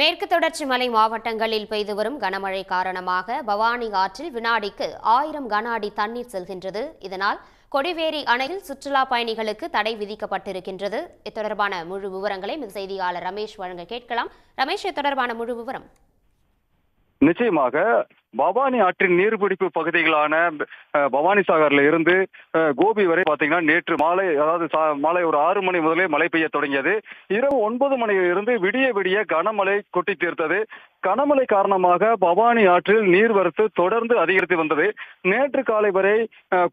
மேற்கு தொடர்ச்சி மலை மாவட்டங்களில் பெய்து வரும் கனமழை காரணமாக பவானி ஆற்றில் வினாடிக்கு 1000 கன அடி தண்ணீர் செல்கின்றது. இதனால் கொடிவேரி அணையில் சுற்றுலா பயணிகளுக்கு தடை விதிக்கப்பட்டிருக்கின்றது. இத்தொடர்பான முழு விவரங்களை செய்தியாளர் ரமேஷ் வழங்க கேட்கலாம். ரமேஷ், தொடர்பான முழு விவரம். நிச்சயமாக பவானி ஆற்றின் நீர்பிடிப்பு பகுதிகளான பவானி சாகர்ல இருந்து கோபி வரை பாத்தீங்கன்னா நேற்று மாலை, அதாவது மாலை ஒரு 6 மணி முதலே மழை பெய்ய தொடங்கியது. இரவு 9 மணியில் இருந்து விடிய விடிய கனமழை கொட்டி தீர்த்தது. கனமழை காரணமாக பவானி ஆற்றில் நீர்வரத்து தொடர்ந்து அதிகரித்து வந்தது. நேற்று காலை வரை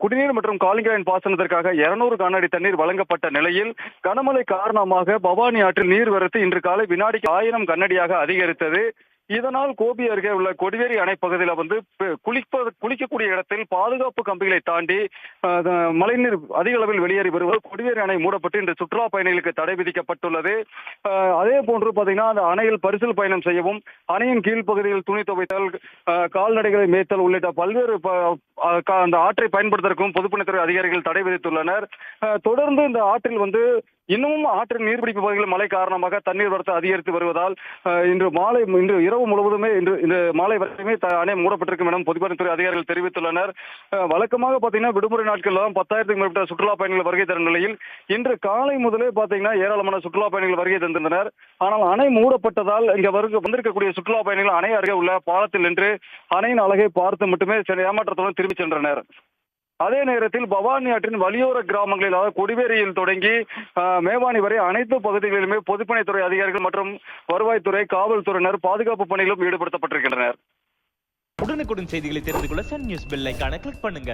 குடிநீர் மற்றும் காலிங்கராயன் பாசனத்திற்காக 200 கன அடி தண்ணீர் வழங்கப்பட்ட நிலையில் கனமழை காரணமாக பவானி ஆற்றில் நீர்வரத்து இன்று காலை வினாடிக்கு 1000 கனஅடியாக அதிகரித்தது. இதனால் கோபி அருகே உள்ள கொடிவேரி அணை பகுதியில் குளிக்கக்கூடிய இடத்தில் பாதுகாப்பு கம்பிகளை தாண்டி மழைநீர் அதிக அளவில் வெளியேறி வருவதால் கொடிவேரி அணை மூடப்பட்டு இன்று சுற்றுலா பயணிகளுக்கு தடை விதிக்கப்பட்டுள்ளது. அதே போன்று பாத்தீங்கன்னா அந்த அணையில் பரிசல் பயணம் செய்யவும், அணையின் கீழ்ப்பகுதியில் துணி துவைத்தல், கால்நடைகளை மேய்த்தல் உள்ளிட்ட பல்வேறு அந்த ஆற்றை பயன்படுத்துவதற்கும் பொதுப்பணித்துறை அதிகாரிகள் தடை விதித்துள்ளனர். தொடர்ந்து இந்த ஆற்றில் இன்னமும் ஆற்றின் நீர்பிடிப்பு பகுதிகளில் மழை காரணமாக தண்ணீர் வரத்து அதிகரித்து வருவதால் இன்று இரவு முழுவதுமே இந்த மாலை வரைக்குமே அணை மூடப்பட்டிருக்கும் என பொதுப்பணித்துறை அதிகாரிகள் தெரிவித்துள்ளனர். வழக்கமாக பாத்தீங்கன்னா விடுமுறை நாட்கள் 10,000க்கும் மேற்பட்ட சுற்றுலா பயணிகள் வருகை தரும் நிலையில் இன்று காலை முதலே பாத்தீங்கன்னா ஏராளமான சுற்றுலா பயணிகள் வருகை தந்திருந்தனர். ஆனால் அணை மூடப்பட்டதால் இங்க வந்திருக்கக்கூடிய சுற்றுலா பயணிகள் அணை அருகே உள்ள பாலத்தில் நின்று அணையின் அழகை பார்த்து மட்டுமே ஏமாற்றத்துடன் திரும்பி சென்றனர். அதே நேரத்தில் பவானி ஆற்றின் வலியோர கிராமங்களில், அதாவது கொடிவேரியில் தொடங்கி மேவானி வரை அனைத்து பகுதிகளிலுமே பொதுப்பணித்துறை அதிகாரிகள் மற்றும் வருவாய்த்துறை, காவல்துறையினர் பாதுகாப்பு பணிகளும் ஈடுபடுத்தப்பட்டிருக்கின்றனர். உடனுக்குடன் செய்திகளை தெரிந்து கொள்ள சன் நியூஸ் பெல் ஐகானை கிளிக் பண்ணுங்க.